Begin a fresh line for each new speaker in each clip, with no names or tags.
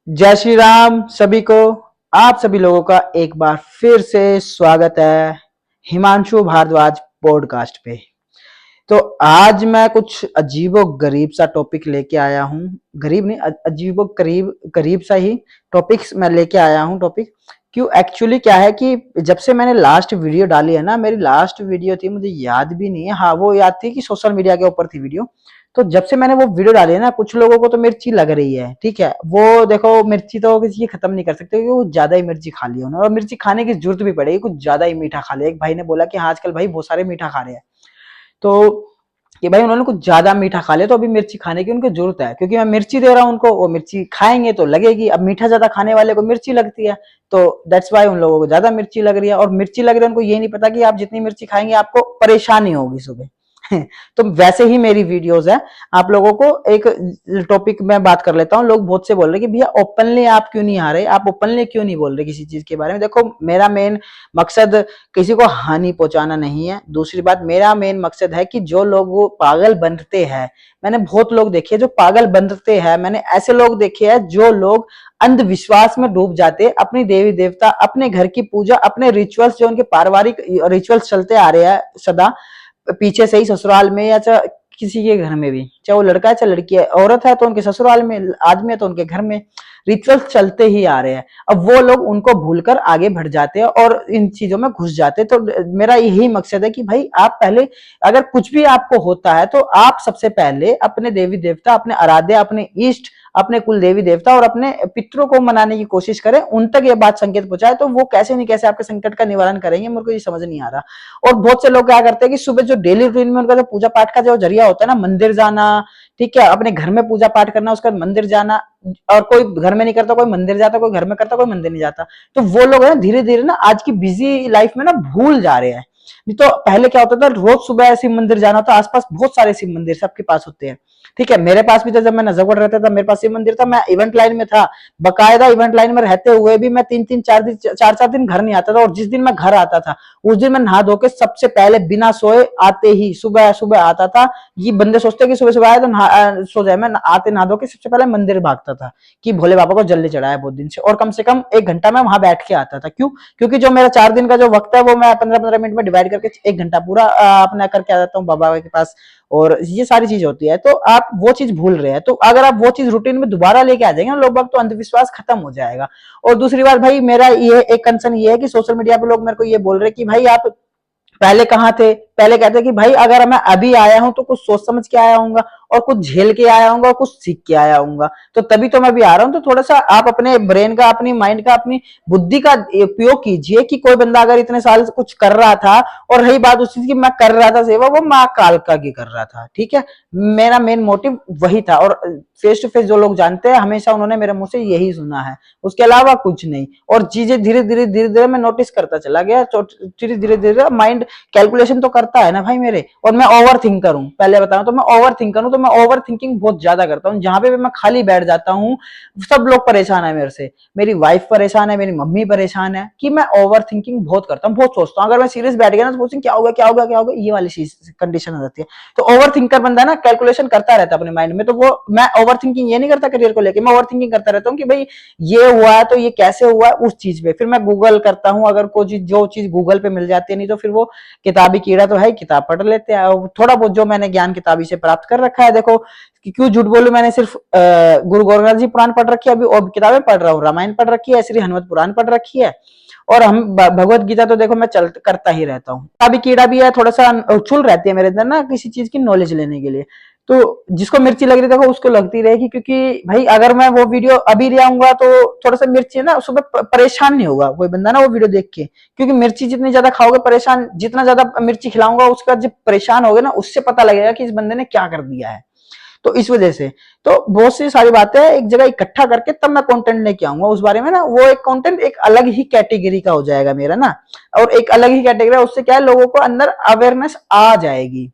जय श्री राम सभी को। आप सभी लोगों का एक बार फिर से स्वागत है हिमांशु भारद्वाज पॉडकास्ट पे। तो आज मैं कुछ अजीबो गरीब सा टॉपिक लेके आया हूँ। गरीब नहीं, अजीबो करीब करीब सा ही टॉपिक्स मैं लेके आया हूँ। टॉपिक क्यों, एक्चुअली क्या है कि जब से मैंने लास्ट वीडियो डाली है ना, मेरी लास्ट वीडियो थी, मुझे याद भी नहीं है, हाँ वो याद थी कि सोशल मीडिया के ऊपर थी वीडियो। तो जब से मैंने वो वीडियो डाली है ना, कुछ लोगों को तो मिर्ची लग रही है, ठीक है। वो देखो, मिर्ची तो किसी की खत्म नहीं कर सकते क्योंकि वो ज्यादा ही मिर्ची खा ली उन्होंने, और मिर्ची खाने की जरूरत भी पड़ेगी, कुछ ज्यादा ही मीठा खा लिया। एक भाई ने बोला कि हाँ आजकल भाई बहुत सारे मीठा खा रहे हैं, तो कि भाई उन्होंने कुछ ज्यादा मीठा खा लिया तो अभी मिर्ची खाने की उनको जरूरत है, क्योंकि मैं मिर्ची दे रहा हूँ उनको, वो मिर्ची खाएंगे तो लगेगी। अब मीठा ज्यादा खाने वाले को मिर्ची लगती है, तो दैट्स वाई उन लोगों को ज्यादा मिर्ची लग रही है। और मिर्ची लग रही है, उनको ये नहीं पता कि आप जितनी मिर्ची खाएंगे आपको परेशानी होगी सुबह। तो वैसे ही मेरी वीडियोस है। आप लोगों को एक टॉपिक में बात कर लेता हूँ। लोग बहुत से बोल रहे कि भैया ओपनली आप क्यों नहीं आ रहे, आप ओपनली क्यों नहीं बोल रहे किसी चीज के बारे में। देखो, मेरा मेन मकसद किसी को हानि पहुंचाना नहीं है। दूसरी बात, मेरा मेन मकसद है कि जो लोग वो पागल बनते हैं, मैंने बहुत लोग देखे जो पागल बनते हैं, मैंने ऐसे लोग देखे हैं जो लोग अंधविश्वास में डूब जाते, अपनी देवी देवता, अपने घर की पूजा, अपने रिचुअल्स जो उनके पारिवारिक रिचुअल्स चलते आ रहे हैं सदा पीछे से ही, ससुराल में या चाहे किसी के घर में भी, चाहे वो लड़का है चाहे लड़की है, औरत है तो उनके ससुराल में, आदमी है तो उनके घर में, रिचुअल्स चलते ही आ रहे हैं। अब वो लोग उनको भूलकर आगे बढ़ जाते हैं और इन चीजों में घुस जाते हैं। तो मेरा यही मकसद है कि भाई आप पहले, अगर कुछ भी आपको होता है तो आप सबसे पहले अपने देवी देवता, अपने आराध्य, अपने इष्ट, अपने कुल देवी देवता और अपने पितरों को मनाने की कोशिश करें, उन तक ये बात संकेत पहुंचाए, तो वो कैसे नहीं कैसे आपके संकट का निवारण करेंगे, मेरे को ये समझ नहीं आ रहा। और बहुत से लोग क्या करते हैं कि सुबह जो डेली रूटीन में उनका जो पूजा पाठ का जो जरिया होता है ना, मंदिर जाना, ठीक है, अपने घर में पूजा पाठ करना, उसके बाद मंदिर जाना, और कोई घर में नहीं करता, कोई मंदिर जाता, कोई घर में करता, कोई मंदिर नहीं जाता, तो वो लोग है धीरे धीरे ना आज की बिजी लाइफ में ना भूल जा रहे हैं। नहीं तो पहले क्या होता था, रोज सुबह शिव मंदिर जाना होता, आसपास बहुत सारे शिव मंदिर सबके पास होते हैं, ठीक है। मेरे पास भी था, जब मैं नजफगढ़ रहता था मेरे पास शिव मंदिर था, मैं इवेंट लाइन में था, बकायदा इवेंट लाइन में रहते हुए भी मैं तीन तीन चार चार दिन घर नहीं आता था। और जिस दिन मैं घर आता था उस दिन मैं नहा धो के सबसे पहले बिना सोए आते ही सुबह सुबह आता था। ये बंदे सोचते कि सुबह सुबह आए तो सो जाए, मैं आते नहा धो के सबसे पहले मंदिर भागता था कि भोले बाबा को जल्दी चढ़ाया बहुत दिन से, और कम से कम 1 घंटा मैं वहां बैठ के आता था। क्यों? क्योंकि जो मेरा 4 दिन का जो वक्त है वो मैं 15-15 मिनट में डिवाइड करके 1 घंटा पूरा अपना करके आ जाता हूँ बाबा के पास, और ये सारी चीज होती है। तो आप वो चीज भूल रहे हैं, तो अगर आप वो चीज रूटीन में दोबारा लेके आ जाएंगे ना लोग बाग, तो अंधविश्वास खत्म हो जाएगा। और दूसरी बात भाई, मेरा ये एक कंसर्न ये है कि सोशल मीडिया पे लोग मेरे को ये बोल रहे हैं कि भाई आप पहले कहाँ थे। पहले कहते कि भाई अगर मैं अभी आया हूं तो कुछ सोच समझ के आया हूंगा, और कुछ झेल के आया हूंगा, और कुछ सीख के आया हूंगा, तो तभी तो मैं भी आ रहा हूं। तो थोड़ा सा आप अपने ब्रेन का, अपनी माइंड का, अपनी बुद्धि का उपयोग कीजिए कि कोई बंदा अगर इतने साल से कुछ कर रहा था, और रही बात उस चीज की, मैं कर रहा था सेवा, वो माँ कालका की कर रहा था, ठीक है। मेरा मेन मोटिव वही था, और फेस टू फेस जो लोग जानते हैं हमेशा उन्होंने मेरे मुंह से यही सुना है, उसके अलावा कुछ नहीं। और चीजें धीरे धीरे मैं नोटिस करता चला गया, धीरे धीरे माइंड कैलकुलेशन तो करता है ना भाई मेरे। और मैं ओवर थिंकर हूँ, पहले बताऊं तो मैं ओवर थिंकर हूँ, तो मैं ओवर थिंकिंग बहुत ज्यादा करता हूँ। जहां पे भी मैं खाली बैठ जाता हूँ सब लोग परेशान है मेरे से, मेरी वाइफ परेशान है, मेरी मम्मी परेशान है कि मैं ओवर थिंकिंग बहुत करता हूँ, बहुत सोचता हूँ। अगर मैं सीरियस बैठ गया ना तो सोचूं क्या होगा क्या होगा क्या होगा, ये वाली कंडीशन हो जाती है। तो ओवर थिंकर बंदा ना कैलकुलेशन करता रहता है अपने माइंड में। तो वो मैं ओवर थिंकिंग ये नहीं करता करियर को लेकर, मैं ओवर थिंकिंग करता रहता हूँ कि भाई ये हुआ है तो ये कैसे हुआ है, उस चीज पे फिर मैं गूगल करता हूँ। अगर कोई चीज, जो चीज गूगल पे मिल जाती है, नहीं तो फिर वो किताबी कीड़ा तो है, किताब पढ़ लेते हैं। थोड़ा बहुत जो मैंने ज्ञान किताबी से प्राप्त कर रखा है, देखो कि क्यों झूठ बोलूं, मैंने सिर्फ गुरु गोरखनाथ जी पुराण पढ़ रखी है, अभी और किताबें पढ़ रहा हूँ, रामायण पढ़ रखी है, श्री हनुमत पुराण पढ़ रखी है, और हम भगवत गीता तो देखो मैं चल करता ही रहता हूँ। किताबी कीड़ा भी है, थोड़ा सा उछुल रहती है मेरे अंदर ना किसी चीज की नॉलेज लेने के लिए। तो जिसको मिर्ची लग रही देखो उसको लगती रहेगी, क्योंकि भाई अगर मैं वो वीडियो अभी ले आऊंगा तो थोड़ा सा मिर्ची है ना सुबह परेशान नहीं होगा कोई बंदा ना वो वीडियो देख के, क्योंकि मिर्ची जितनी ज्यादा खाओगे परेशान, जितना ज्यादा मिर्ची खिलाऊंगा उसके बाद जब परेशान होगे ना उससे पता लगेगा कि इस बंदे ने क्या कर दिया है। तो इस वजह से तो बहुत सी सारी बातें एक जगह इकट्ठा करके तब मैं कंटेंट लेके आऊंगा उस बारे में ना, वो एक कंटेंट एक अलग ही कैटेगरी का हो जाएगा मेरा ना, और एक अलग ही कैटेगरी, उससे क्या है लोगों को अंदर अवेयरनेस आ जाएगी।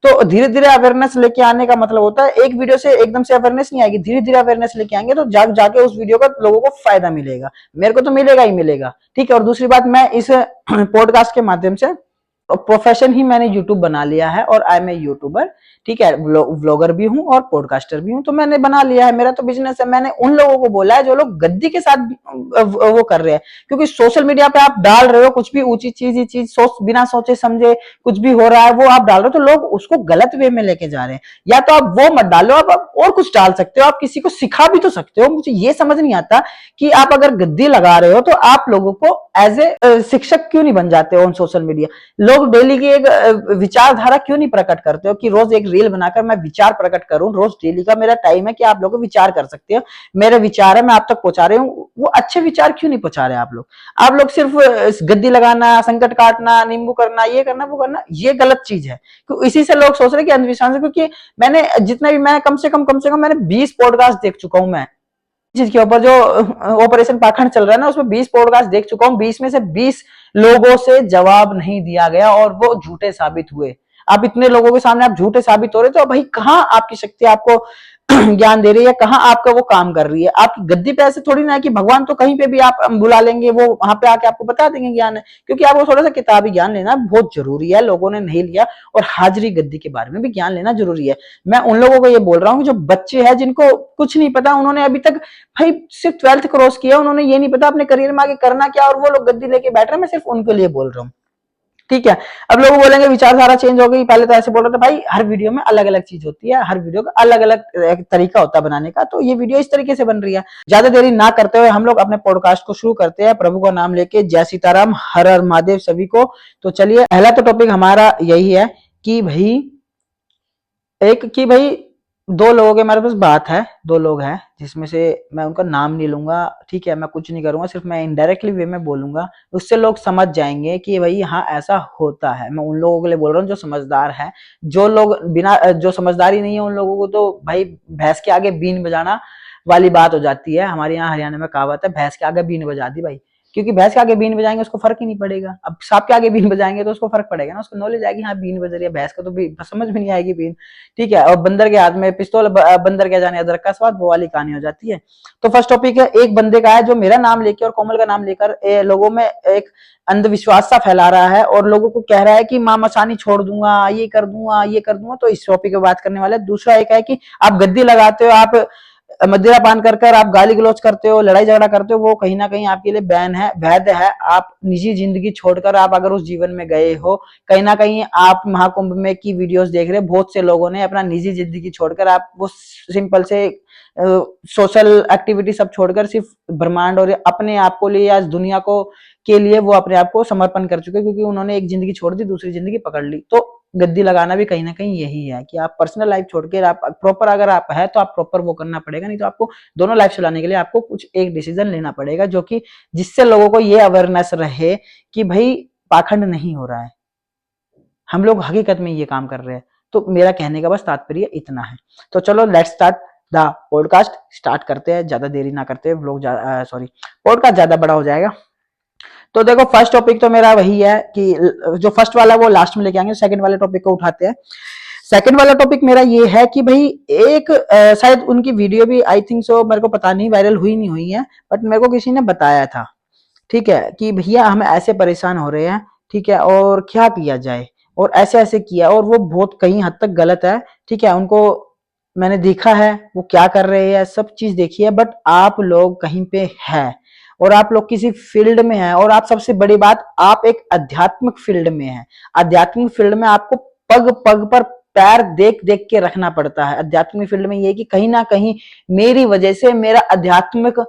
तो धीरे धीरे अवेयरनेस लेके आने का मतलब होता है एक वीडियो से एकदम से अवेयरनेस नहीं आएगी, धीरे धीरे अवेयरनेस लेके आएंगे तो जाके उस वीडियो का लोगों को फायदा मिलेगा, मेरे को तो मिलेगा ही मिलेगा, ठीक है। और दूसरी बात, मैं इस पॉडकास्ट के माध्यम से प्रोफेशन ही मैंने यूट्यूब बना लिया है और आई एम ए यूट्यूबर, ठीक है, व्लॉगर भी हूं और पॉडकास्टर भी हूं, तो मैंने बना लिया है, मेरा तो बिजनेस है। मैंने उन लोगों को बोला है जो लोग गद्दी के साथ वो कर रहे हैं, क्योंकि सोशल मीडिया पे आप डाल रहे हो कुछ भी ऊंची चीज, बिना सोचे समझे कुछ भी हो रहा है वो आप डाल रहे हो, तो लोग उसको गलत वे में लेके जा रहे हैं। या तो आप वो मत डालो, आप और कुछ डाल सकते हो, आप किसी को सिखा भी तो सकते हो। मुझे ये समझ नहीं आता कि आप अगर गद्दी लगा रहे हो तो आप लोगों को एज ए शिक्षक क्यों नहीं बन जाते हो ऑन सोशल मीडिया। लोग डेली की एक विचारधारा क्यों नहीं प्रकट करते हो कि रोज एक रील बनाकर मैं विचार प्रकट करूं। रोज डेली का मेरा टाइम है कि आप लोग विचार कर सकते हो, मेरे विचार है मैं आप तक पहुंचा रही हूँ, वो अच्छे विचार क्यों नहीं पहुंचा रहे आप लोग। आप लोग सिर्फ गद्दी लगाना, संकट काटना, नींबू करना, ये करना वो करना, ये गलत चीज है। इसी से लोग सोच रहे कि अंधविश्वास है, क्योंकि मैंने जितना भी, मैं कम से कम मैंने 20 पॉडकास्ट देख चुका हूं। मैं जिसके ऊपर जो ऑपरेशन पाखंड चल रहा है ना, उसमें 20 पॉडकास्ट देख चुका हूं। 20 में से 20 लोगों से जवाब नहीं दिया गया और वो झूठे साबित हुए। आप इतने लोगों के सामने आप झूठे साबित हो रहे, तो भाई कहां आपकी शक्ति आपको ज्ञान दे रही है, कहां आपका वो काम कर रही है। आपकी गद्दी पे ऐसे थोड़ी ना है कि भगवान तो कहीं पे भी आप बुला लेंगे, वो वहां पे आके आपको बता देंगे ज्ञान है, क्योंकि आपको थोड़ा सा किताबी ज्ञान लेना बहुत जरूरी है, लोगों ने नहीं लिया। और हाजिरी गद्दी के बारे में भी ज्ञान लेना जरूरी है। मैं उन लोगों को ये बोल रहा हूँ जो बच्चे हैं जिनको कुछ नहीं पता, उन्होंने अभी तक भाई सिर्फ 12th क्रॉस किया, उन्होंने ये नहीं पता अपने करियर में आगे करना क्या, और वो लोग गद्दी लेके बैठ रहे हैं। मैं सिर्फ उनके लिए बोल रहा हूँ, ठीक है। अब लोग बोलेंगे विचारधारा चेंज हो गई, पहले तो ऐसे बोल रहे थे। भाई हर वीडियो में अलग अलग चीज होती है, हर वीडियो का अलग अलग तरीका होता है बनाने का, तो ये वीडियो इस तरीके से बन रही है। ज्यादा देरी ना करते हुए हम लोग अपने पॉडकास्ट को शुरू करते हैं, प्रभु का नाम लेके। जय सीताराम, हर हर महादेव सभी को। तो चलिए, पहला तो टॉपिक हमारा यही है कि भाई दो लोगों के हमारे पास बात है, दो लोग हैं जिसमें से मैं उनका नाम नहीं लूंगा, ठीक है, मैं कुछ नहीं करूंगा, सिर्फ मैं इनडायरेक्टली वे में बोलूंगा, उससे लोग समझ जाएंगे कि भाई हाँ ऐसा होता है। मैं उन लोगों के लिए बोल रहा हूँ जो समझदार है। जो लोग जो समझदारी नहीं है उन लोगों को तो भाई भैंस के आगे बीन बजाना वाली बात हो जाती है। हमारे यहाँ हरियाणा में कहावत है, भैंस के आगे बीन बजा दी भाई, क्योंकि भैंस के आगे बीन बजाएंगे उसको फर्क ही नहीं पड़ेगा। अब सांप के आगे बीन बजाएंगे तो उसको फर्क पड़ेगा ना, उसको नॉलेज आएगी हाँ बीन बज रही है, भैंस को तो भी समझ में नहीं आएगी बीन, ठीक है। और बंदर के हाथ में पिस्तौल, बंदर के जाने अदरक का स्वाद, वो वाली कहानी हो जाती है। तो फर्स्ट टॉपिक है, एक बंदे का है जो मेरा नाम लेके और कोमल का नाम लेकर लोगों में एक अंधविश्वास सा फैला रहा है और लोगों को कह रहा है कि मां मसानी छोड़ दूंगा, ये कर दूंगा, ये कर दूंगा। तो इस टॉपिक पे बात करने वाले। दूसरा एक है कि आप गद्दी लगाते हो, आप मदिरा पान कर आप गाली गलौज करते हो, लड़ाई झगड़ा करते हो, वो कहीं ना कहीं आपके लिए बैन है, वैध है। आप निजी जिंदगी छोड़कर आप अगर उस जीवन में गए हो, कहीं ना कहीं आप महाकुंभ में की वीडियोस देख रहे, बहुत से लोगों ने अपना निजी जिंदगी छोड़कर, आप वो सिंपल से सोशल एक्टिविटी सब छोड़कर सिर्फ ब्रह्मांड और अपने आप को लिए या दुनिया को के लिए वो अपने आप को समर्पण कर चुके, क्योंकि उन्होंने एक जिंदगी छोड़ दी, दूसरी जिंदगी पकड़ ली। तो गद्दी लगाना भी कहीं ना कहीं यही है कि आप पर्सनल लाइफ छोड़ के आप प्रॉपर, अगर आप है तो आप प्रॉपर वो करना पड़ेगा, नहीं तो आपको दोनों लाइफ चलाने के लिए आपको कुछ एक डिसीजन लेना पड़ेगा, जो कि जिससे लोगों को ये अवेयरनेस रहे कि भाई पाखंड नहीं हो रहा है, हम लोग हकीकत में ये काम कर रहे हैं। तो मेरा कहने का बस तात्पर्य इतना है। तो चलो let's start the podcast, start करते हैं, ज्यादा देरी ना करते हैं, व्लॉग पॉडकास्ट ज्यादा बड़ा हो जाएगा। तो देखो फर्स्ट टॉपिक तो मेरा वही है कि जो फर्स्ट वाला वो लास्ट में लेके आएंगे, सेकंड वाले टॉपिक को उठाते हैं। सेकंड वाला टॉपिक मेरा ये है कि भाई एक शायद उनकी वीडियो भी आई थिंक सो, मेरे को पता नहीं वायरल हुई नहीं हुई है, बट मेरे को किसी ने बताया था, ठीक है, कि भैया हम ऐसे परेशान हो रहे हैं, ठीक है, और क्या किया जाए, और ऐसे ऐसे किया, और वो बहुत कहीं हद तक गलत है, ठीक है। उनको मैंने देखा है वो क्या कर रहे हैं, सब चीज देखी है, बट आप लोग कहीं पे है और आप लोग किसी फील्ड में हैं, और आप सबसे बड़ी बात आप एक आध्यात्मिक फील्ड में हैं। आध्यात्मिक फील्ड में आपको पग पग पर पैर देख देख के रखना पड़ता है। आध्यात्मिक फील्ड में ये कि कहीं ना कहीं मेरी वजह से मेरा आध्यात्मिक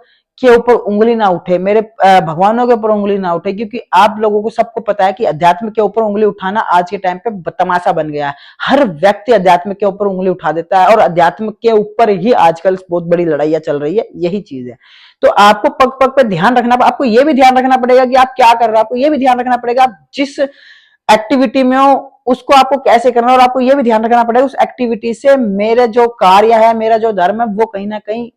के ऊपर उंगली ना उठे, मेरे भगवानों के ऊपर उंगली ना उठे, क्योंकि आप लोगों को सबको पता है कि अध्यात्म के ऊपर उंगली उठाना आज के टाइम पे तमाशा बन गया है। हर व्यक्ति अध्यात्म के ऊपर उंगली उठा देता है और अध्यात्म के ऊपर ही आजकल बहुत बड़ी लड़ाइयां चल रही है, यही चीज है। तो आपको पग पग पे ध्यान रखना, आपको ये भी ध्यान रखना पड़ेगा कि आप क्या कर रहे हो, आपको ये भी ध्यान रखना पड़ेगा आप जिस एक्टिविटी में हो उसको आपको कैसे करना, और आपको ये भी ध्यान रखना पड़ेगा उस एक्टिविटी से मेरे जो कार्य है, मेरा जो धर्म है, वो कहीं ना कहीं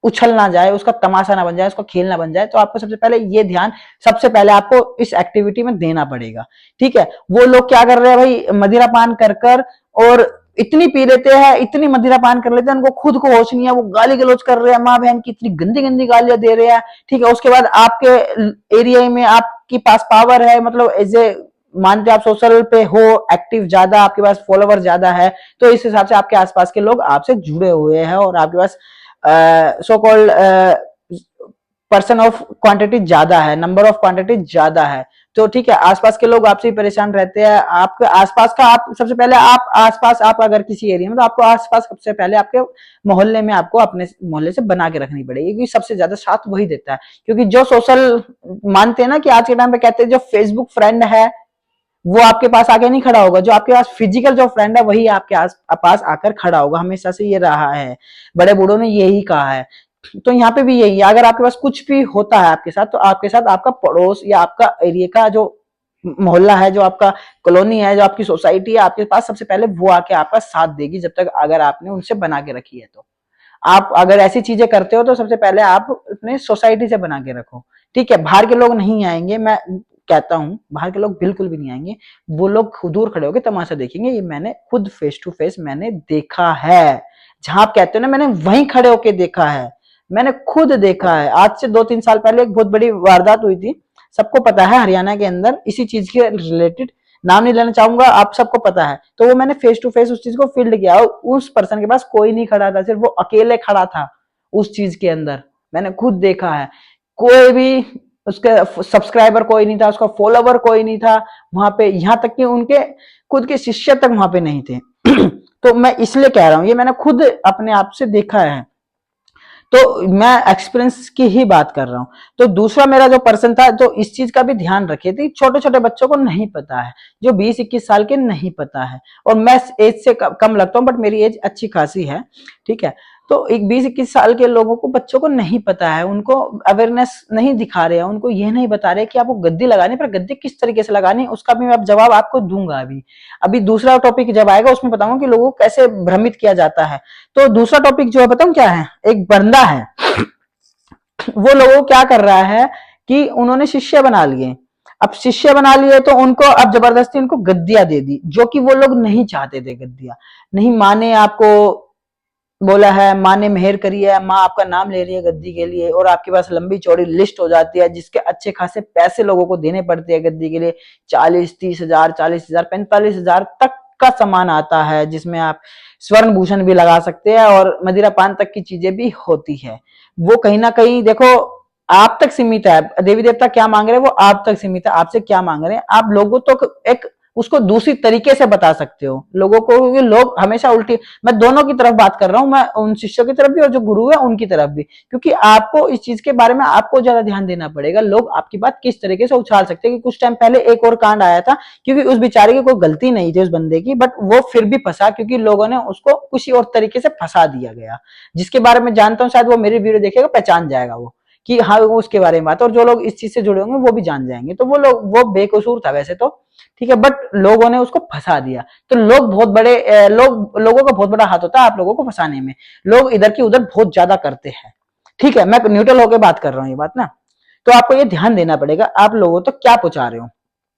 उछल ना जाए, उसका तमाशा ना बन जाए, उसका खेल ना बन जाए। तो आपको सबसे पहले ये ध्यान सबसे पहले आपको इस एक्टिविटी में देना पड़ेगा, ठीक है। वो लोग क्या कर रहे हैं भाई, मदिरा पान कर कर और इतनी पी लेते हैं, इतनी मदिरा पान कर लेते हैं, उनको खुद को होश नहीं है, वो गाली गलौज कर रहे हैं, माँ बहन की इतनी गंदी गंदी गालियां दे रहे हैं, ठीक है। उसके बाद आपके एरिया में आपके पास पावर है, मतलब एज ए मानते आप सोशल पे हो एक्टिव, ज्यादा आपके पास फॉलोवर ज्यादा है, तो इस हिसाब से आपके आसपास के लोग आपसे जुड़े हुए हैं और आपके पास so called person of quantity ज्यादा है, नंबर ऑफ क्वांटिटी ज्यादा है। तो ठीक है, आसपास के लोग आपसे परेशान रहते हैं। आपके आसपास का, आप सबसे पहले आप आसपास, आप अगर किसी एरिया में, तो आपको आसपास सबसे पहले आपके मोहल्ले में आपको अपने मोहल्ले से बना के रखनी पड़ेगी, क्योंकि सबसे ज्यादा साथ वही देता है। क्योंकि जो सोशल मानते हैं ना कि आज के टाइम पे कहते हैं जो फेसबुक फ्रेंड है वो आपके पास आके नहीं खड़ा होगा, जो आपके पास फिजिकल जो फ्रेंड है वही आपके पास आकर खड़ा होगा। हमेशा से ये रहा है, बड़े बूढ़ों ने यही कहा है। तो यहाँ पे भी यही है, अगर आपके पास कुछ भी होता है आपके साथ, तो आपके साथ आपका पड़ोस या आपका एरिया का जो मोहल्ला है, जो आपका कॉलोनी है, जो आपकी सोसाइटी है, आपके पास सबसे पहले वो आके आपका साथ देगी, जब तक अगर आपने उनसे बना के रखी है। तो आप अगर ऐसी चीजें करते हो तो सबसे पहले आप अपने सोसाइटी से बना के रखो। ठीक है, बाहर के लोग नहीं आएंगे, मैं कहता हूं बाहर के लोग बिल्कुल भी नहीं आएंगे। वो लोग दूर खड़े होकर तमाशा देखेंगे, ये मैंने खुद फेस टू फेस मैंने देखा है। जहां आप कहते हो ना मैंने वहीं खड़े होके देखा है, मैंने खुद देखा है। आज से 2-3 साल पहले एक बहुत बड़ी वारदात हुई थी, सबको पता है, हरियाणा के अंदर इसी चीज के रिलेटेड, नाम नहीं लेना चाहूंगा, आप सबको पता है। तो वो मैंने फेस टू फेस उस चीज को फील्ड किया, उस पर्सन के पास कोई नहीं खड़ा था, सिर्फ वो अकेले खड़ा था उस चीज के अंदर। मैंने खुद देखा है, कोई भी उसके सब्सक्राइबर कोई नहीं था, उसका फॉलोवर कोई नहीं था वहां पे, यहां तक कि उनके खुद के शिष्य तक वहां पे नहीं थे। तो मैं इसलिए कह रहा हूं, ये मैंने खुद अपने आप से देखा है, तो मैं एक्सपीरियंस की ही बात कर रहा हूं। तो दूसरा मेरा जो पर्सन था, जो इस चीज का भी ध्यान रखे थे, छोटे छोटे बच्चों को नहीं पता है, जो 20-21 साल के नहीं पता है, और मैं एज से कम लगता हूं, बट मेरी एज अच्छी खासी है। ठीक है, तो एक 20-21 साल के लोगों को, बच्चों को नहीं पता है, उनको अवेयरनेस नहीं दिखा रहे हैं, उनको ये नहीं बता रहे कि आपको गद्दी लगानी, पर गद्दी किस तरीके से लगानी, उसका भी मैं जवाब आपको दूंगा। अभी अभी दूसरा टॉपिक जब आएगा उसमें बताऊंगा कि लोगों को कैसे भ्रमित किया जाता है। तो दूसरा टॉपिक जो है बताऊं क्या है, एक बंदा है, वो लोगों को क्या कर रहा है कि उन्होंने शिष्य बना लिए। अब शिष्य बना लिए तो उनको अब जबरदस्ती उनको गद्दियां दे दी, जो कि वो लोग नहीं चाहते थे। गद्दियां नहीं, माँ ने आपको बोला है, माँ ने मेहर करी है, माँ आपका नाम ले रही है गद्दी के लिए, और आपके पास लंबी चौड़ी लिस्ट हो जाती है जिसके अच्छे खासे पैसे लोगों को देने पड़ते हैं गद्दी के लिए। 40-30 हजार, 40 हजार, 45 हजार तक का सामान आता है, जिसमें आप स्वर्ण भूषण भी लगा सकते हैं और मदिरा पान तक की चीजें भी होती है। वो कहीं ना कहीं देखो आप तक सीमित है, देवी देवता क्या मांग रहे हैं वो आप तक सीमित है, आपसे क्या मांग रहे हैं आप लोगों तो एक उसको दूसरी तरीके से बता सकते हो लोगों को, क्योंकि लोग हमेशा उल्टी, मैं दोनों की तरफ बात कर रहा हूं, मैं उन शिष्यों की तरफ भी और जो गुरु है उनकी तरफ भी, क्योंकि आपको इस चीज के बारे में आपको ज्यादा ध्यान देना पड़ेगा। लोग आपकी बात किस तरीके से उछाल सकते हैं, कि कुछ टाइम पहले एक और कांड आया था, क्योंकि उस बेचारे की कोई गलती नहीं थी उस बंदे की, बट वो फिर भी फंसा, क्योंकि लोगों ने उसको किसी और तरीके से फंसा दिया गया, जिसके बारे में जानता हूँ, शायद वो मेरी वीडियो देखेगा पहचान जाएगा वो कि हाँ वो उसके बारे में बात, और जो लोग इस चीज से जुड़े होंगे वो भी जान जाएंगे। तो वो लोग, वो बेकसूर था वैसे तो, ठीक है, बट लोगों ने उसको फंसा दिया। तो लोग बहुत बड़े लोगों का बहुत बड़ा हाथ होता है आप लोगों को फंसाने में, लोग इधर की उधर बहुत ज्यादा करते हैं। ठीक है, मैं न्यूट्रल होकर बात कर रहा हूँ ये बात ना। तो आपको ये ध्यान देना पड़ेगा आप लोगों तो क्या पहुंचा रहे हो,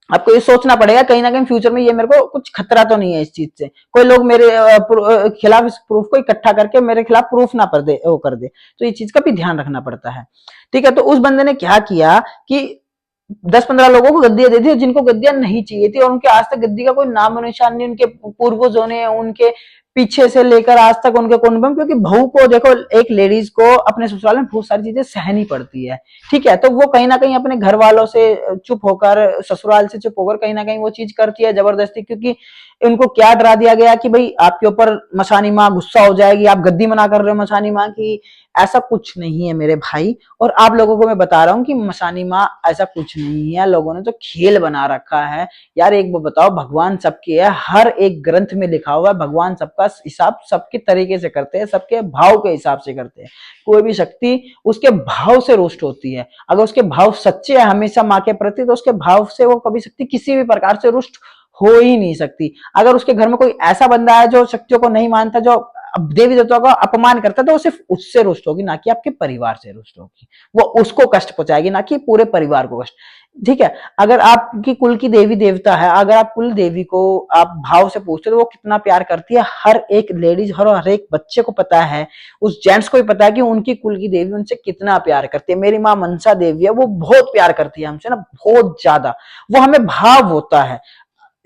आपको ये सोचना पड़ेगा कहीं ना कहीं फ्यूचर में ये मेरे को कुछ खतरा तो नहीं है इस चीज से, कोई लोग मेरे खिलाफ इस प्रूफ को इकट्ठा करके मेरे खिलाफ प्रूफ ना कर दे, वो कर दे, तो ये चीज का भी ध्यान रखना पड़ता है। ठीक है, तो उस बंदे ने क्या किया कि 10-15 लोगों को गद्दियां दे दी जिनको गद्दियां नहीं चाहिए थी, और उनके आज तक गद्दी का कोई नाम और निशान नहीं, उनके पूर्वजों ने, उनके पीछे से लेकर आज तक उनके कुटुंब, क्योंकि बहू को देखो, एक लेडीज को अपने ससुराल में बहुत सारी चीजें सहनी पड़ती है। ठीक है, तो वो कहीं ना कहीं अपने घर वालों से चुप होकर, ससुराल से चुप होकर कहीं ना कहीं वो चीज करती है जबरदस्ती, क्योंकि उनको क्या डरा दिया गया कि भाई आपके ऊपर मसानी माँ गुस्सा हो जाएगी, आप गद्दी मना कर रहे हो मसानी माँ की। ऐसा कुछ नहीं है मेरे भाई, और आप लोगों को मैं बता रहा हूँ कि मसानी माँ ऐसा कुछ नहीं है, लोगों ने तो खेल बना रखा है यार। एक वो बताओ, भगवान सबके है, हर एक ग्रंथ में लिखा हुआ है, भगवान सबका हिसाब सबके तरीके से करते हैं, सबके भाव के हिसाब से करते हैं। कोई भी शक्ति उसके भाव से रुष्ट होती है, अगर उसके भाव सच्चे है हमेशा माँ के प्रति, तो उसके भाव से वो कभी शक्ति किसी भी प्रकार से रुष्ट हो ही नहीं सकती। अगर उसके घर में कोई ऐसा बंदा है जो शक्तियों को नहीं मानता, जो अब देवी देवताओं का अपमान करता है तो वो सिर्फ उससे रुष्ट होगी, ना कि आपके परिवार से रुष्ट होगी। वो उसको कष्ट पहुंचाएगी, ना कि पूरे परिवार को कष्ट। ठीक है, अगर आपकी कुल की देवी देवता है, अगर आप कुल देवी को आप भाव से पूछते हो तो वो कितना प्यार करती है, हर एक लेडीज हर एक बच्चे को पता है, उस जेंट्स को भी पता है कि उनकी कुल की देवी उनसे कितना प्यार करती है। मेरी माँ मनसा देवी है, वो बहुत प्यार करती है हमसे ना, बहुत ज्यादा। वो हमें भाव होता है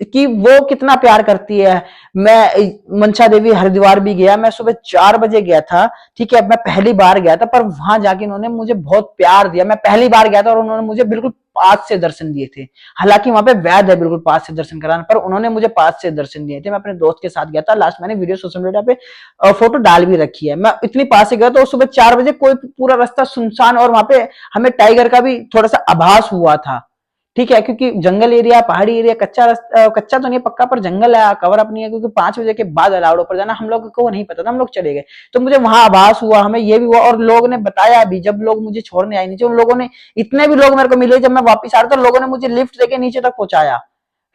कि वो कितना प्यार करती है। मैं मनसा देवी हरिद्वार भी गया, मैं सुबह 4 बजे गया था। ठीक है, मैं पहली बार गया था, पर वहां जाके उन्होंने मुझे बहुत प्यार दिया। मैं पहली बार गया था और उन्होंने मुझे बिल्कुल पास से दर्शन दिए थे। हालांकि वहां पे वैध है बिल्कुल पास से दर्शन कराना, पर उन्होंने मुझे पास से दर्शन दिए थे। मैं अपने दोस्त के साथ गया था, लास्ट मैंने वीडियो सोशल मीडिया पे फोटो डाल भी रखी है। मैं इतनी पास से गया तो सुबह 4 बजे कोई पूरा रास्ता सुनसान, और वहां पे हमें टाइगर का भी थोड़ा सा आभास हुआ था। ठीक है, क्योंकि जंगल एरिया, पहाड़ी एरिया, कच्चा रास्ता, कच्चा तो नहीं पक्का, पर जंगल है, कवर अप नहीं है, क्योंकि 5 बजे के बाद अलाउड ऊपर जाना हम लोग को नहीं पता था, हम लोग चले गए। तो मुझे वहां आभास हुआ, हमें ये भी हुआ, और लोग ने बताया भी, जब लोग मुझे छोड़ने आए नीचे, उन लोगों ने, इतने भी लोग मेरे को मिले जब मैं वापस आ रहा था, लोगों ने मुझे लिफ्ट देके नीचे तक पहुंचाया।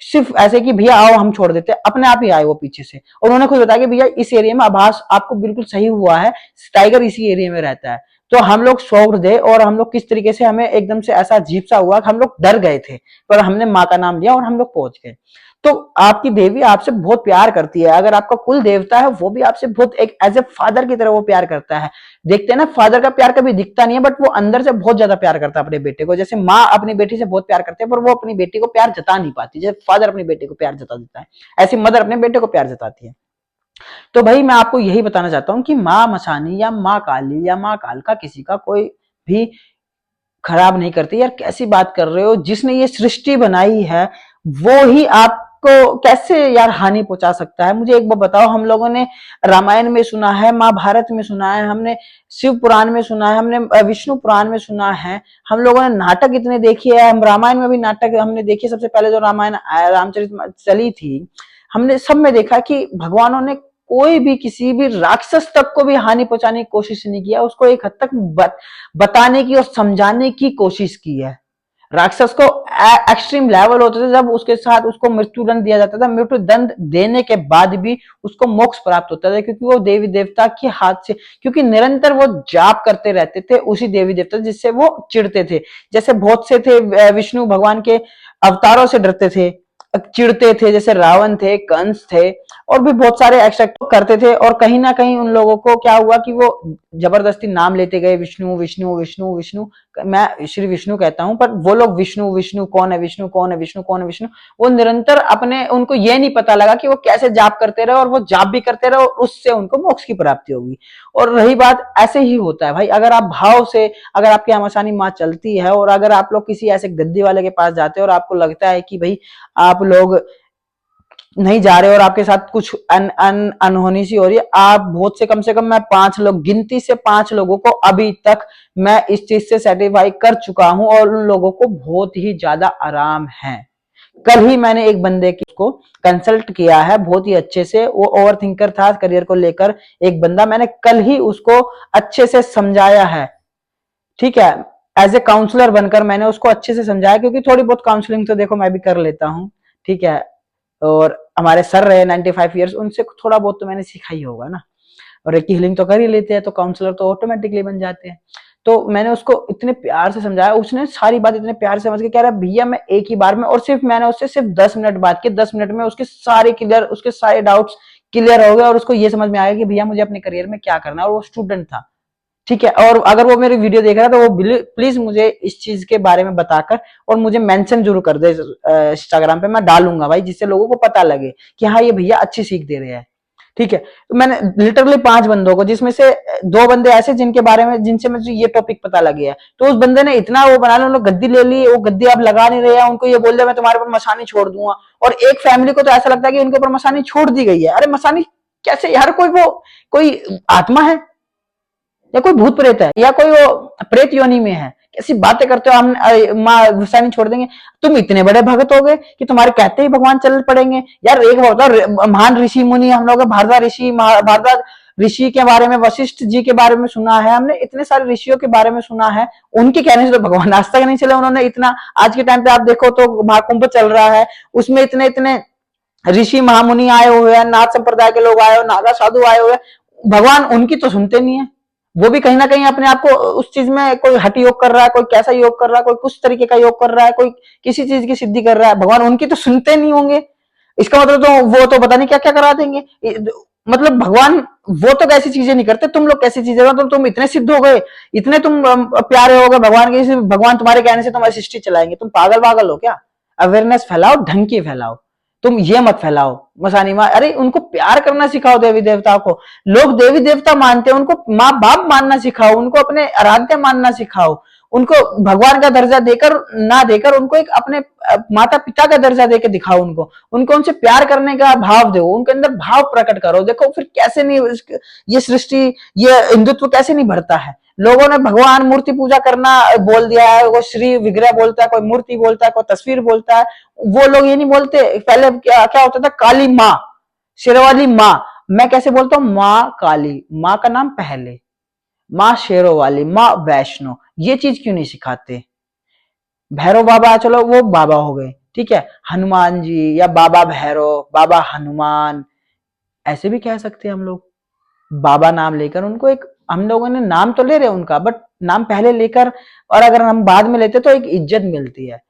सिर्फ ऐसे कि भैया आओ हम छोड़ देते, अपने आप ही आए वो पीछे से, और उन्होंने खुद बताया कि भैया इस एरिया में आभास आपको बिल्कुल सही हुआ है, टाइगर इसी एरिया में रहता है। तो हम लोग शॉक्ड थे, और हम लोग किस तरीके से, हमें एकदम से ऐसा अजीब सा हुआ कि हम लोग डर गए थे, पर हमने माँ का नाम लिया और हम लोग पहुंच गए। तो आपकी देवी आपसे बहुत प्यार करती है। अगर आपका कुल देवता है, वो भी आपसे बहुत एक एज ए फादर की तरह वो प्यार करता है। देखते हैं ना, फादर का प्यार कभी दिखता नहीं है, बट वो अंदर से बहुत ज्यादा प्यार करता है अपने बेटे को। जैसे माँ अपनी बेटी से बहुत प्यार करती है, पर वो अपनी बेटी को प्यार जता नहीं पाती, जैसे फादर अपनी बेटी को प्यार जता देता है, ऐसी मदर अपने बेटे को प्यार जताती है। तो भाई मैं आपको यही बताना चाहता हूँ कि माँ मसानी या माँ काली या माँ कालका किसी का कोई भी खराब नहीं करती। यार कैसी बात कर रहे हो, जिसने ये सृष्टि बनाई है वो ही आपको कैसे यार हानि पहुंचा सकता है? मुझे एक बार बताओ। हम लोगों ने रामायण में सुना है, महाभारत में सुना है, हमने शिव पुराण में सुना है, हमने विष्णु पुराण में सुना है, हम लोगों ने नाटक इतने देखे हैं, हम रामायण में भी नाटक हमने देखे। सबसे पहले जो रामायण रामचरित चली थी, हमने सब में देखा कि भगवानों ने कोई भी किसी भी राक्षस तक को भी हानि पहुंचाने की कोशिश नहीं किया, उसको एक हद तक बताने की और समझाने की कोशिश की है। राक्षस को एक्सट्रीम लेवल होते थे जब उसके साथ उसको मृत्यु दंड दिया जाता था, मृत्यु दंड देने के बाद भी उसको मोक्ष प्राप्त होता था, क्योंकि वो देवी देवता के हाथ से, क्योंकि निरंतर वो जाप करते रहते थे उसी देवी देवता जिससे वो चिढ़ते थे। जैसे बहुत से थे विष्णु भगवान के अवतारों से डरते थे, चिढ़ते थे, जैसे रावण थे, कंस थे, और भी बहुत सारे एक्सेप्ट करते थे। और कहीं ना कहीं उन लोगों को क्या हुआ कि वो जबरदस्ती नाम लेते गए, विष्णु विष्णु विष्णु विष्णु, मैं श्री विष्णु कहता हूं, पर वो लोग विष्णु विष्णु कौन है, विष्णु कौन है, विष्णु कौन है, विष्णु, वो निरंतर अपने, उनको ये नहीं पता लगा कि वो कैसे जाप करते रहे, और वो जाप भी करते रहे और उससे उनको मोक्ष की प्राप्ति होगी। और रही बात, ऐसे ही होता है भाई, अगर आप भाव से, अगर आपकी आमाशानी माँ चलती है, और अगर आप लोग किसी ऐसे गद्दी वाले के पास जाते हो और आपको लगता है कि भाई आप लोग नहीं जा रहे और आपके साथ कुछ अनहोनी सी हो रही है, आप बहुत से कम मैं 5 लोग, गिनती से 5 लोगों को अभी तक मैं इस चीज से सेटिस्फाई कर चुका हूं, और उन लोगों को बहुत ही ज्यादा आराम है। कल ही मैंने एक बंदे को कंसल्ट किया है बहुत ही अच्छे से, वो ओवर थिंकर था करियर को लेकर, एक बंदा, मैंने कल ही उसको अच्छे से समझाया है। ठीक है, एज ए काउंसलर बनकर मैंने उसको अच्छे से समझाया, क्योंकि थोड़ी बहुत काउंसलिंग तो देखो मैं भी कर लेता हूँ। ठीक है, और हमारे सर रहे 95 ईयर्स, उनसे थोड़ा बहुत तो मैंने सीखा ही होगा ना, और एक हीलिंग तो कर ही लेते हैं, तो काउंसलर तो ऑटोमेटिकली बन जाते हैं। तो मैंने उसको इतने प्यार से समझाया, उसने सारी बात इतने प्यार से समझ के कह रहा है भैया मैं एक ही बार में, और सिर्फ मैंने उससे सिर्फ 10 मिनट बात की, 10 मिनट में उसके सारे क्लियर, उसके सारे डाउट्स क्लियर हो गए, और उसको ये समझ में आया कि भैया मुझे अपने करियर में क्या करना है, और वो स्टूडेंट था। ठीक है, और अगर वो मेरी वीडियो देख रहा है तो वो प्लीज मुझे इस चीज के बारे में बताकर और मुझे मेंशन जरूर कर दे इंस्टाग्राम पे, मैं डालूंगा भाई, जिससे लोगों को पता लगे कि हाँ ये भैया अच्छी सीख दे रहे हैं। ठीक है, तो मैंने लिटरली 5 बंदों को, जिसमें से 2 बंदे ऐसे जिनके बारे में, जिनसे मुझे ये टॉपिक पता लग गया, तो उस बंदे ने इतना वो बना लिया, उन्होंने गद्दी ले ली, वो गद्दी आप लगा नहीं रहे हैं, उनको ये बोल दिया मैं तुम्हारे ऊपर मसानी छोड़ दूंगा। और एक फैमिली को तो ऐसा लगता है कि उनके ऊपर मसानी छोड़ दी गई है। अरे मसानी कैसे यार, कोई आत्मा है या कोई भूत प्रेत है या कोई वो प्रेत योनि में है? कैसी बातें करते हो, हम माँ गुस्सा नहीं छोड़ देंगे? तुम इतने बड़े भगत हो गए कि तुम्हारे कहते ही भगवान चल पड़ेंगे? यार एक बात बताओ, महान ऋषि मुनि हम लोग, भारद्वाज ऋषि, भारद्वाज ऋषि के बारे में, वशिष्ठ जी के बारे में सुना है हमने, इतने सारे ऋषियों के बारे में सुना है, उनके कहने से तो भगवान आज तक नहीं चले। उन्होंने इतना, आज के टाइम पे आप देखो तो महाकुंभ चल रहा है, उसमें इतने इतने ऋषि महामुनि आए हुए हैं, नाथ संप्रदाय के लोग आए हुए, नागा साधु आए हुए, भगवान उनकी तो सुनते नहीं है। वो भी कहीं ना कहीं अपने आप को उस चीज में, कोई हठ योग कर रहा है, कोई कैसा योग कर रहा है, कोई कुछ तरीके का योग कर रहा है, कोई किसी चीज की सिद्धि कर रहा है, भगवान उनकी तो सुनते नहीं होंगे। इसका मतलब तो वो तो पता नहीं क्या क्या करा देंगे। मतलब भगवान वो तो कैसी चीजें नहीं करते, तुम लोग कैसी चीजें, मतलब तुम इतने सिद्ध हो गए, इतने तुम प्यारे हो गए भगवान के, भगवान तुम्हारे कहने से तुम्हारी सृष्टि चलाएंगे। तुम पागल पागल हो क्या? अवेयरनेस फैलाओ, ढंग की फैलाओ, तुम ये मत फैलाओ मसानी माँ। अरे उनको प्यार करना सिखाओ, देवी देवताओं को। लोग देवी देवता मानते हैं, उनको माँ बाप मानना सिखाओ, उनको अपने आराध्य मानना सिखाओ, उनको भगवान का दर्जा देकर ना देकर उनको एक अपने माता पिता का दर्जा देकर दिखाओ, उनको उनसे प्यार करने का भाव दो, उनके अंदर भाव प्रकट करो। देखो फिर कैसे नहीं ये सृष्टि, ये हिंदुत्व कैसे नहीं बढ़ता है। लोगों ने भगवान मूर्ति पूजा करना बोल दिया है, कोई श्री विग्रह बोलता है, कोई मूर्ति बोलता है, कोई तस्वीर बोलता है। वो लोग ये नहीं बोलते। पहले क्या क्या होता था, काली माँ, शेरवाली माँ। मैं कैसे बोलता हूँ, माँ काली, माँ का नाम पहले, माँ शेरों वाली, माँ वैष्णो। ये चीज क्यों नहीं सिखाते? भैरव बाबा, चलो वो बाबा हो गए, ठीक है, हनुमान जी या बाबा भैरव, बाबा हनुमान, ऐसे भी कह सकते हैं हम लोग। बाबा नाम लेकर उनको एक, हम लोगों ने नाम तो ले रहे हैं उनका, बट नाम पहले लेकर और अगर हम बाद में लेते तो एक इज्जत मिलती है।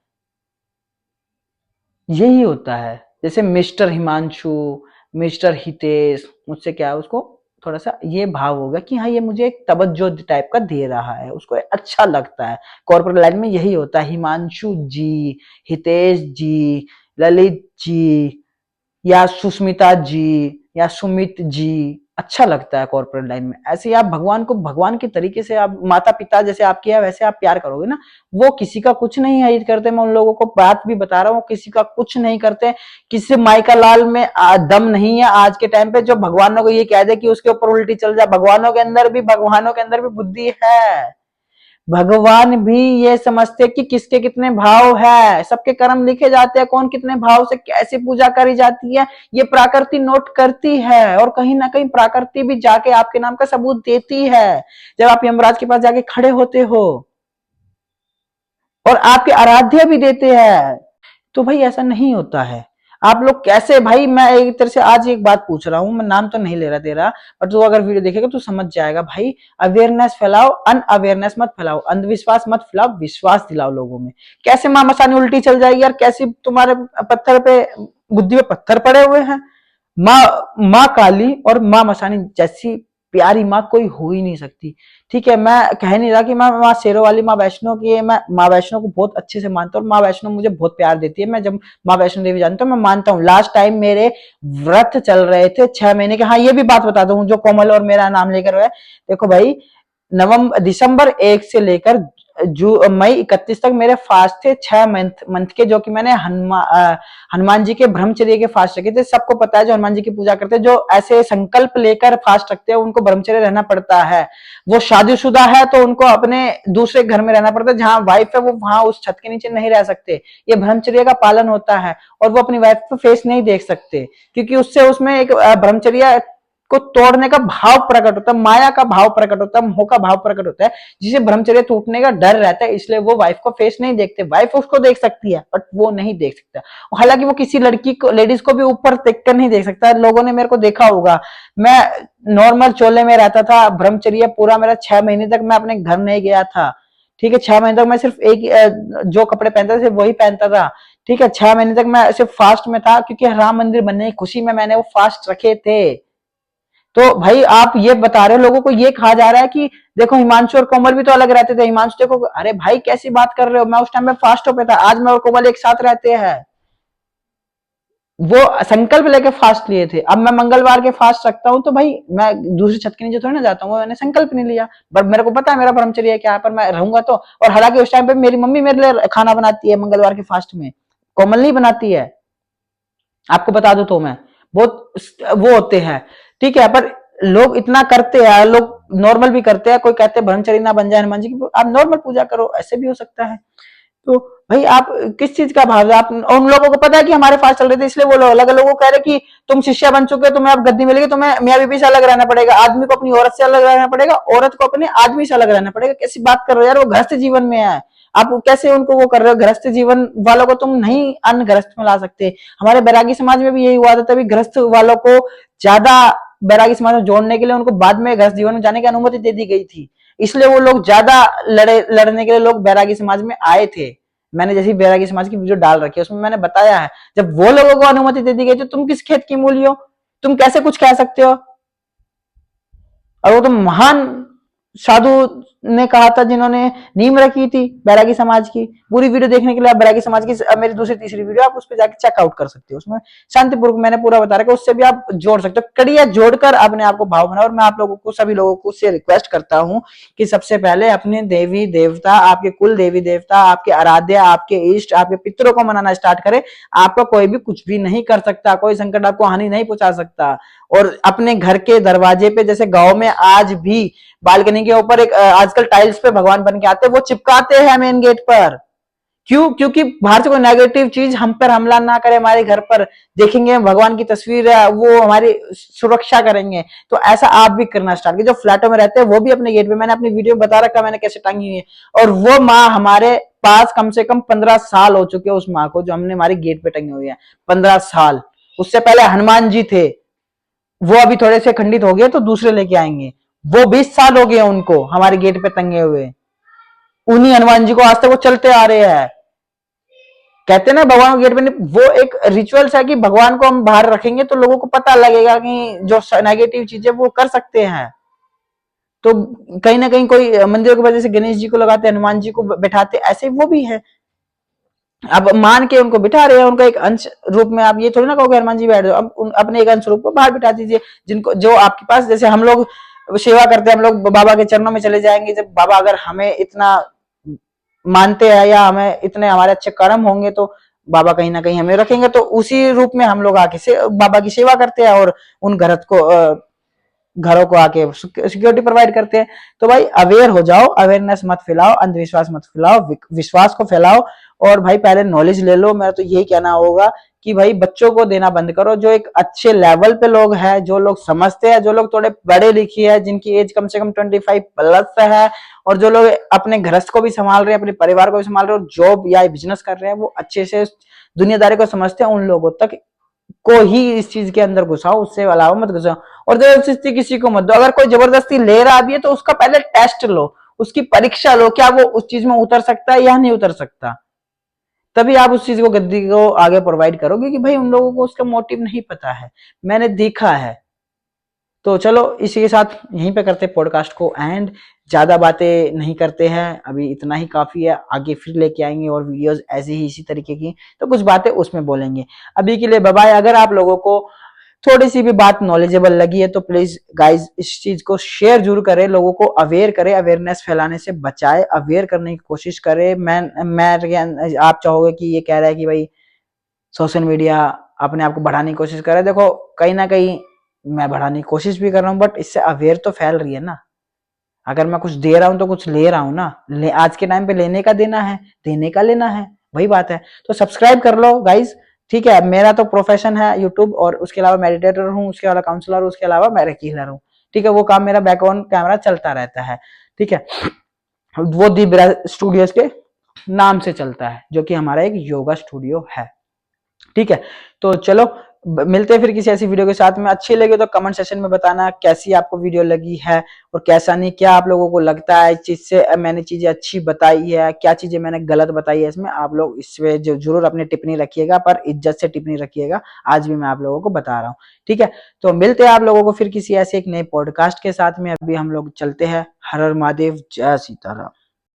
यही होता है। जैसे मिस्टर हिमांशु, मिस्टर हितेश, मुझसे क्या है, उसको थोड़ा सा ये भाव होगा कि हाँ ये मुझे एक तवज्जो टाइप का दे रहा है, उसको अच्छा लगता है। कॉर्पोरेट लाइन में यही होता है, हिमांशु जी, हितेश जी, ललित जी, या सुष्मिता जी, या सुमित जी, अच्छा लगता है कॉर्पोरेट लाइन में। ऐसे ही आप भगवान को भगवान के तरीके से, आप माता पिता जैसे आपके है वैसे आप प्यार करोगे ना, वो किसी का कुछ नहीं हाइट करते। मैं उन लोगों को बात भी बता रहा हूँ, किसी का कुछ नहीं करते। किसी माइका लाल में दम नहीं है आज के टाइम पे जो भगवानों को ये कह दे कि उसके ऊपर उल्टी चल जाए। भगवानों के अंदर भी बुद्धि है। भगवान भी ये समझते कि किसके कितने भाव है, सबके कर्म लिखे जाते हैं, कौन कितने भाव से कैसे पूजा करी जाती है, ये प्रकृति नोट करती है। और कहीं ना कहीं प्रकृति भी जाके आपके नाम का सबूत देती है जब आप यमराज के पास जाके खड़े होते हो, और आपके आराध्य भी देते हैं। तो भाई ऐसा नहीं होता है। आप लोग कैसे, भाई मैं एक तरह से आज एक बात पूछ रहा हूं, मैं नाम तो नहीं ले रहा तेरा, बट तू अगर वीडियो देखेगा तो समझ जाएगा। भाई अवेयरनेस फैलाओ, अनअवेयरनेस मत फैलाओ, अंधविश्वास मत फैलाओ, विश्वास दिलाओ लोगों में। कैसे माँ मसानी उल्टी चल जाएगी यार? कैसी तुम्हारे पत्थर पे, बुद्धि पे पत्थर पड़े हुए हैं? माँ काली और माँ मसानी जैसी प्यारी माँ कोई हो ही नहीं सकती। ठीक है, मैं कह नहीं रहा कि मैं माँ शेरों वाली माँ वैष्णो की, मैं माँ वैष्णो को बहुत अच्छे से मानता हूँ, माँ वैष्णो मुझे बहुत प्यार देती है। मैं जब माँ वैष्णो देवी जानता हूँ, मैं मानता हूँ। लास्ट टाइम मेरे व्रत चल रहे थे 6 महीने के। हाँ ये भी बात बता दूं, जो कोमल और मेरा नाम लेकर है, देखो भाई, नवंबर दिसंबर 1 से लेकर मई 31 तक मेरे फास्ट थे, 6 मंथ के, जो कि मैंने हनुमान जी के ब्रह्मचर्य के फास्ट रखे थे। सबको पता है जो हनुमान जी की पूजा करते हैं, जो ऐसे संकल्प लेकर फास्ट रखते हैं, उनको ब्रह्मचर्य रहना पड़ता है। वो शादीशुदा है तो उनको अपने दूसरे घर में रहना पड़ता है, जहां वाइफ है वो वहां उस छत के नीचे नहीं रह सकते। ये ब्रह्मचर्य का पालन होता है। और वो अपनी वाइफ को फेस नहीं देख सकते, क्योंकि उससे उसमें एक ब्रह्मचर्य को तोड़ने का भाव प्रकट होता है, माया का भाव प्रकट होता है, मोह का भाव प्रकट होता है, जिसे ब्रह्मचर्य टूटने का डर रहता है। इसलिए वो वाइफ को फेस नहीं देखते। वाइफ उसको देख सकती है बट वो नहीं देख सकता। हालांकि वो किसी लड़की को, लेडीज को भी ऊपर देखकर नहीं देख सकता। लोगों ने मेरे को देखा होगा, मैं नॉर्मल चोले में रहता था, ब्रह्मचर्य पूरा मेरा 6 महीने तक मैं अपने घर नहीं गया था। ठीक है, 6 महीने तक मैं सिर्फ एक जो कपड़े पहनता था सिर्फ वही पहनता था। ठीक है, 6 महीने तक मैं सिर्फ फास्ट में था, क्योंकि राम मंदिर बनने की खुशी में मैंने वो फास्ट रखे थे। तो भाई आप ये बता रहे हो, लोगों को ये कहा जा रहा है कि देखो हिमांशु और कोमल भी तो अलग रहते थे, हिमांशु देखो, अरे भाई कैसी बात कर रहे हो? मैं उस टाइम में फास्ट पे था, आज मैं और कोमल एक साथ रहते हैं। वो संकल्प लेके फास्ट लिए थे, अब मैं मंगलवार के फास्ट रखता हूँ, तो भाई मैं दूसरी छत के नीचे थोड़ी ना जाता हूँ, मैंने संकल्प नहीं लिया। बट मेरे को पता है मेरा ब्रह्मचर्य क्या है, पर मैं रहूंगा तो। और हालांकि उस टाइम पे मेरी मम्मी मेरे लिए खाना बनाती है मंगलवार के फास्ट में, कोमल नहीं बनाती है, आपको बता दो। तो मैं बहुत वो होते हैं, ठीक है, पर लोग इतना करते हैं, लोग नॉर्मल भी करते हैं। कोई कहते हैं ब्रह्मचर्य ना बन जाए हनुमान जी की, आप नॉर्मल पूजा करो, ऐसे भी हो सकता है। तो भाई आप किस चीज का भाव है? आप उन लोगों को पता है कि हमारे फास्ट चल रहे थे, इसलिए वो लोग अलग लोगों को कह रहे कि तुम शिष्य बन चुके हो, तुम्हें अब गद्दी मिलेगी, तुम्हें मियाँ बीबी से अलग रहना पड़ेगा, आदमी को अपनी औरत से अलग रहना पड़ेगा, औरत को अपने आदमी से अलग रहना पड़ेगा। कैसी बात कर रहे हो यार? वो गृहस्थ जीवन में है, आप कैसे उनको वो कर रहे हो? गृहस्थ जीवन वालों को तुम नहीं अनगृहस्थ में ला सकते। हमारे बैरागी समाज में भी यही हुआ था, तभी गृहस्थ वालों को ज्यादा बैरागी समाज में जोड़ने के लिए उनको बाद में गृहस्थ जीवन में जाने की अनुमति दे दी गई थी, इसलिए वो लोग ज्यादा लड़ने के लिए लोग बैरागी समाज में आए थे। मैंने जैसी बैरागी समाज की वीडियो डाल रखी है उसमें मैंने बताया है, जब वो लोगों को अनुमति दे दी गई तो तुम किस खेत की मूली हो, तुम कैसे कुछ कह सकते हो। और वो तो महान साधु ने कहा था जिन्होंने नींव रखी थी बैरागी समाज की। पूरी वीडियो देखने के लिए आप बैरागी समाज की मेरी दूसरी तीसरी वीडियो आप उस पर जाके चेकआउट कर सकते हो, उसमें शांतिपूर्वक मैंने पूरा बता रखा है, उससे भी आप जोड़ सकते हो, कड़िया जोड़कर अपने आप को भाव बनाओ। और मैं आप लोगों को सभी लोगों को उससे रिक्वेस्ट करता हूं कि सबसे पहले अपने देवी देवता, आपके कुल देवी देवता, आपके आराध्य, आपके इष्ट, आपके पितरों को मनाना स्टार्ट करें। आपको कोई भी कुछ भी नहीं कर सकता, कोई संकट आपको हानि नहीं पहुंचा सकता। और अपने घर के दरवाजे पे, जैसे गांव में आज भी बालकनी के ऊपर एक आजकल टाइल्स पे भगवान बन के आते हैं, वो चिपकाते हैं मेन गेट पर। क्यों? क्योंकि बाहर से कोई नेगेटिव चीज हम पर हमला ना करे, हमारे घर पर देखेंगे भगवान की तस्वीर है वो हमारी सुरक्षा करेंगे। तो ऐसा आप भी करना स्टार्ट कीजिए। जो फ्लैटों में रहते हैं वो भी अपने गेट पे, मैंने अपनी वीडियो में बता रखा मैंने कैसे टांगी हुई है। और वो माँ हमारे पास कम से कम 15 साल हो चुके हैं उस माँ को, जो हमने हमारी गेट पे टंगी हुई है 15 साल। उससे पहले हनुमान जी थे, वो अभी थोड़े से खंडित हो गए तो दूसरे लेके आएंगे। वो 20 साल हो गए उनको हमारे गेट पे टंगे हुए, उन्हीं हनुमान जी को आज तक वो चलते आ रहे हैं। कहते ना भगवान को गेट पे नहीं, वो एक रिचुअल्स है कि भगवान को हम बाहर रखेंगे तो लोगों को पता लगेगा कि जो नेगेटिव चीजें वो कर सकते हैं। तो कहीं ना कहीं कोई मंदिरों के वजह से गणेश जी को लगाते, हनुमान जी को बैठाते, ऐसे वो भी है। अब मान के उनको बिठा रहे हैं, उनका एक अंश रूप में। आप ये थोड़ी ना कहोगे हनुमान जी बैठ जाओ, अब अपने एक अंश रूप को बाहर बिठा दीजिए, जिनको जो आपके पास, जैसे हम लोग सेवा करते हैं, हम लोग बाबा के चरणों में चले जाएंगे। जब बाबा अगर हमें इतना मानते हैं या हमें इतने हमारे अच्छे कर्म होंगे तो बाबा कहीं ना कहीं हमें रखेंगे। तो उसी रूप में हम लोग आके से बाबा की सेवा करते हैं और उन घरों को आके सिक्योरिटी प्रोवाइड करते हैं। तो भाई अवेयर हो जाओ, अवेयरनेस मत फैलाओ, अंधविश्वास मत फैलाओ, विश्वास को फैलाओ। और भाई पहले नॉलेज ले लो। मेरा तो यही कहना होगा कि भाई बच्चों को देना बंद करो। जो एक अच्छे लेवल पे लोग हैं, जो लोग समझते हैं, जो लोग थोड़े पढ़े लिखे हैं, जिनकी एज कम से कम 25 प्लस है, और जो लोग अपने गृहस्थ को भी संभाल रहे हैं, अपने परिवार को भी संभाल रहे हैं, और जॉब या बिजनेस कर रहे हैं, वो अच्छे से दुनियादारी को समझते हैं, उन लोगों तक को ही इस चीज के अंदर घुसाओ, उससे अलावा मत घुसाओ। और जबरदस्ती किसी को मत दो। अगर कोई जबरदस्ती ले रहा भी है तो उसका पहले टेस्ट लो, उसकी परीक्षा लो, क्या वो उस चीज में उतर सकता है या नहीं उतर सकता। तभी आप उस चीज को, गद्दी को आगे प्रोवाइड करोगे। कि भाई उन लोगों को उसका मोटिव नहीं पता है, मैंने देखा है। तो चलो इसी के साथ यहीं पे करते पॉडकास्ट को एंड, ज्यादा बातें नहीं करते हैं, अभी इतना ही काफी है। आगे फिर लेके आएंगे और वीडियोस ऐसी ही इसी तरीके की, तो कुछ बातें उसमें बोलेंगे। अभी के लिए बाय बाय। अगर आप लोगों को थोड़ी सी भी बात नॉलेजेबल लगी है तो प्लीज गाइज इस चीज को शेयर जरूर करें, लोगों को अवेयर करें, अवेयरनेस फैलाने से बचाए, अवेयर करने की कोशिश करें। मैं आप चाहोगे कि ये कह रहा है कि भाई सोशल मीडिया अपने आप को बढ़ाने की कोशिश करे, देखो कहीं ना कहीं मैं बढ़ाने की कोशिश भी कर रहा हूँ, बट इससे अवेयर तो फैल रही है ना। अगर मैं कुछ दे रहा हूं तो कुछ ले रहा हूं ना, आज के टाइम पे लेने का देना है, देने का लेना है, वही बात है। तो सब्सक्राइब कर लो गाइज, ठीक है। मेरा तो प्रोफेशन है यूट्यूब, और उसके अलावा मेडिटेटर हूँ, उसके अलावा काउंसलर, उसके अलावा मैं हीलर हूँ, ठीक है। वो काम मेरा बैक ऑन कैमरा चलता रहता है, ठीक है। वो दिव्या स्टूडियोज के नाम से चलता है, जो कि हमारा एक योगा स्टूडियो है, ठीक है। तो चलो मिलते हैं फिर किसी ऐसी वीडियो के साथ में। अच्छी लगी तो कमेंट सेक्शन में बताना कैसी आपको वीडियो लगी है और कैसा नहीं, क्या आप लोगों को लगता है इस चीज से मैंने चीजें अच्छी बताई है, क्या चीजें मैंने गलत बताई है इसमें। आप लोग इसमें जरूर अपनी टिप्पणी रखिएगा, पर इज्जत से टिप्पणी रखिएगा। आज भी मैं आप लोगों को बता रहा हूँ, ठीक है। तो मिलते हैं आप लोगों को फिर किसी ऐसे एक नए पॉडकास्ट के साथ में। अभी हम लोग चलते हैं। हर हर महादेव, जय सीताराम।